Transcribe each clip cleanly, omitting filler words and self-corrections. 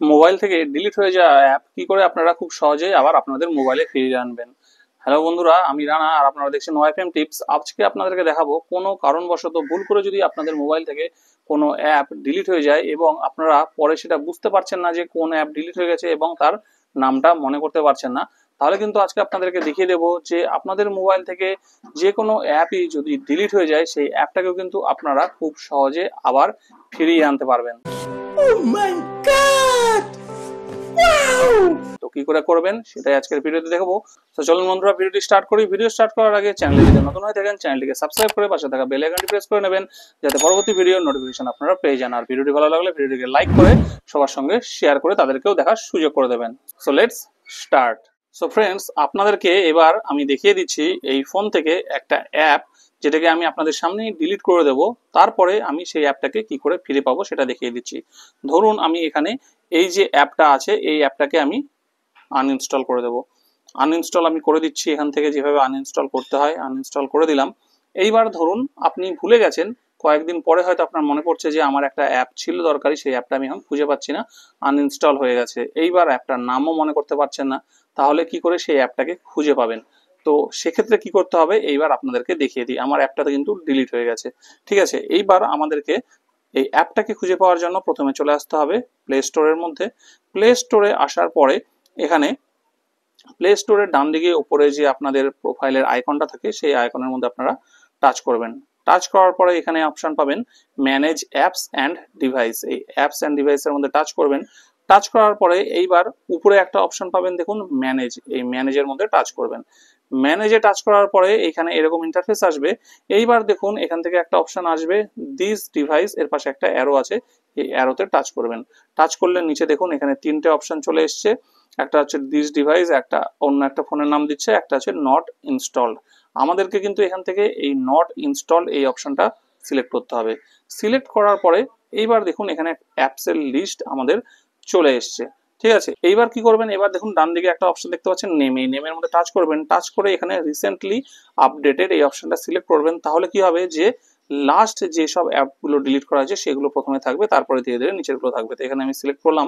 Mobile থেকে delete হয়ে যাওয়া অ্যাপ কি করে আপনারা খুব সহজেই আবার আপনাদের মোবাইলে ফিরিয়ে আনবেন। হ্যালো বন্ধুরা, আমি রানা আর আপনারা দেখছেন ওয়াইফএম টিপস। আজকে আপনাদেরকে দেখাবো কোনো কারণবশত ভুল করে যদি আপনাদের মোবাইল থেকে কোনো অ্যাপ ডিলিট হয়ে যায় এবং আপনারা পরে সেটা বুঝতে পারছেন না যে কোন অ্যাপ ডিলিট হয়ে গেছে এবং তার নামটা মনে করতে পারছেন না, তাহলে কিন্তু আজকে আপনাদেরকে দেখিয়ে দেবো যে আপনাদের মোবাইল থেকে যে কোনো অ্যাপই যদি ডিলিট হয়ে যায় সেই অ্যাপটাকেও কিন্তু আপনারা খুব সহজে আবার ফিরিয়ে আনতে পারবেন। Oh my god! Wow! তো কি করে করবেন সেটাই আজকের ভিডিওতে দেখাবো। তো চলুন বন্ধুরা ভিডিওটি স্টার্ট করি। ভিডিও স্টার্ট করার আগে চ্যানেলে যদি নতুন হয়ে থাকেন চ্যানেলটিকে সাবস্ক্রাইব করে পাশে থাকা বেল আইকনটি প্রেস করে নেবেন, যাতে পরবর্তী ভিডিওর নোটিফিকেশন আপনারা পেয়ে যান। আর ভিডিওটি ভালো লাগলে ভিডিওটিকে লাইক করে সবার সঙ্গে শেয়ার করে তাদেরকেও দেখার সুযোগ করে দেবেন। So let's start. So friends, আপনাদেরকে এবার আমি দেখিয়ে দিচ্ছি এই ফোন থেকে একটা অ্যাপ যেটাকে আমি আপনাদের সামনেই ডিলিট করে দেব, তারপরে আমি সেই অ্যাপটাকে কি করে ফিরে পাবো সেটা দেখিয়ে দিচ্ছি। ধরুন আমি এখানে এই যে অ্যাপটা আছে এই অ্যাপটাকে আমি আনইনস্টল করে দেবো। আনইনস্টল আমি করে দিচ্ছি এখান থেকে, যেভাবে আনইনস্টল করতে হয় আনইনস্টল করে দিলাম। এইবার ধরুন আপনি ভুলে গেছেন, কয়েকদিন পরে হয়তো আপনার মনে পড়ছে যে আমার একটা অ্যাপ ছিল দরকারি, সেই অ্যাপটা আমি এখন খুঁজে পাচ্ছি না, আনইনস্টল হয়ে গেছে। এইবার অ্যাপটার নামও মনে করতে পারছেন না, তাহলে কি করে সেই অ্যাপটাকে খুঁজে পাবেন? তো সেক্ষেত্রে কি করতে হবে এইবার আপনাদেরকে দেখিয়ে দিই। আমার অ্যাপটা কিন্তু ডিলিট হয়ে গেছে, ঠিক আছে। এইবার আমাদেরকে এই অ্যাপটাকে খুঁজে পাওয়ার জন্য প্রথমে চলে আসতে হবে প্লে স্টোরের মধ্যে। প্লে স্টোরে আসার পরে এখানে প্লে স্টোরের ডান দিকে উপরে যে আপনাদের প্রোফাইলের আইকনটা থাকে সেই আইকনের মধ্যে আপনারা টাচ করবেন। টাচ করার পরে এখানে অপশন পাবেন ম্যানেজ অ্যাপস অ্যান্ড ডিভাইস। এই অ্যাপস অ্যান্ড ডিভাইসের মধ্যে টাচ করবেন। টাচ করার পরে এইবার উপরে একটা অপশন পাবেন দেখুন ম্যানেজ, এই ম্যানেজের মধ্যে টাচ করবেন। ম্যানেজে টাচ করার পরে এখানে এরকম ইন্টারফেস আসবে। এইবার দেখুন এখান থেকে একটা অপশন আসবে দিস ডিভাইস, এর পাশে একটা অ্যারো আছে, এই অ্যারোতে টাচ করবেন। টাচ করলে নিচে দেখুন এখানে তিনটে অপশন চলে এসছে। একটা হচ্ছে দিস ডিভাইস, একটা অন্য একটা ফোনের নাম দিচ্ছে, একটা হচ্ছে নট ইনস্টলড। আমাদেরকে কিন্তু এখান থেকে এই নট ইনস্টলড এই অপশনটা সিলেক্ট করতে হবে। সিলেক্ট করার পরে এইবার দেখুন এখানে অ্যাপসের লিস্ট আমাদের চলে এসছে, ঠিক আছে। এইবার কি করবেন, এবার দেখুন ডান দিকে একটা অপশন দেখতে পাচ্ছেন নেম, এই নেমের মধ্যে টাচ করবেন। টাচ করে এখানে রিসেন্টলি আপডেটেড এই অপশনটা সিলেক্ট করবেন। তাহলে কি হবে যে লাস্ট যেসব অ্যাপগুলো ডিলিট করা হয়েছে সেগুলো প্রথমে থাকবে, তারপরে ধীরে ধীরে নিচেরগুলো থাকবে। তো এখানে আমি সিলেক্ট করলাম।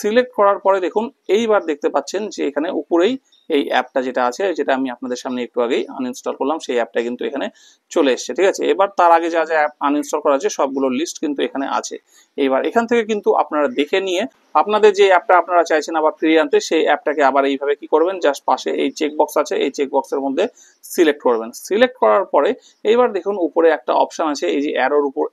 সিলেক্ট করার পরে দেখুন এইবার দেখতে পাচ্ছেন যে এখানে উপরেই এই অ্যাপটা যেটা আছে, যেটা আমি আপনাদের সামনে একটু আগেই আনইনস্টল করলাম, সেই অ্যাপটা কিন্তু এখানে চলে এসছে, ঠিক আছে। এবার তার আগে যা যা অ্যাপ আনইনস্টল করা আছে সবগুলো লিস্ট কিন্তু এখানে আছে। এইবার এখান থেকে কিন্তু আপনারা দেখে নিয়ে আপনাদের যে অ্যাপটা আপনারা চাইছেন আবার ফিরিয়ে আনতে, সেই অ্যাপটাকে আবার এইভাবে কি করবেন, জাস্ট পাশে এই চেকবক্স আছে, এই চেকবক্সের মধ্যে সিলেক্ট করবেন। সিলেক্ট করার পরে এইবার দেখুন উপরে একটা অপশন আছে, এই যে অ্যারোর উপর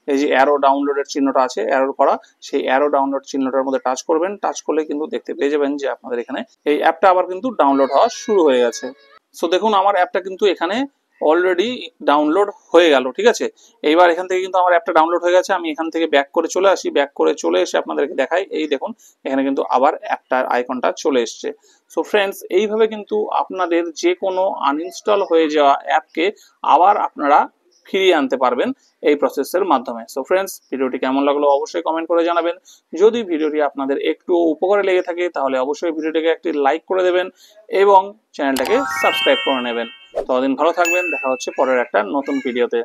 এই যে অ্যারো ডাউনলোডের চিহ্নটা আছে, অ্যারো করা, সেই অ্যারো ডাউনলোড চিহ্নটার মধ্যে টাচ করবেন। টাচ করলে কিন্তু দেখতে পেয়ে যাবেন যে আপনাদের এখানে এই অ্যাপটা আবার কিন্তু ডাউনলোড হওয়া শুরু হয়ে গেছে। সো দেখুন আমার অ্যাপটা কিন্তু এখানে অলরেডি ডাউনলোড হয়ে গেল, ঠিক আছে। এইবার এখান থেকে কিন্তু আমার অ্যাপটা ডাউনলোড হয়ে গেছে। আমি এখান থেকে ব্যাক করে চলে আসি, ব্যাক করে চলে এসে আপনাদেরকে দেখাই। এই দেখুন এখানে কিন্তু আবার অ্যাপটার আইকনটা চলে এসছে। সো ফ্রেন্ডস, এইভাবে কিন্তু আপনাদের যে কোনো আনইনস্টল হয়ে যাওয়া অ্যাপকে আবার আপনারা ফিরিয়ে আনতে পারবেন এই প্রসেসের মাধ্যমে। সো ফ্রেন্ডস, ভিডিওটি কেমন লাগলো অবশ্যই কমেন্ট করে জানাবেন। যদি ভিডিওটি আপনাদের একটু উপকারে লেগে থাকে তাহলে অবশ্যই ভিডিওটিকে একটি লাইক করে দেবেন এবং চ্যানেলটাকে সাবস্ক্রাইব করে নেবেন। ততদিন ভালো থাকবেন, দেখা হচ্ছে পরের একটা নতুন ভিডিওতে।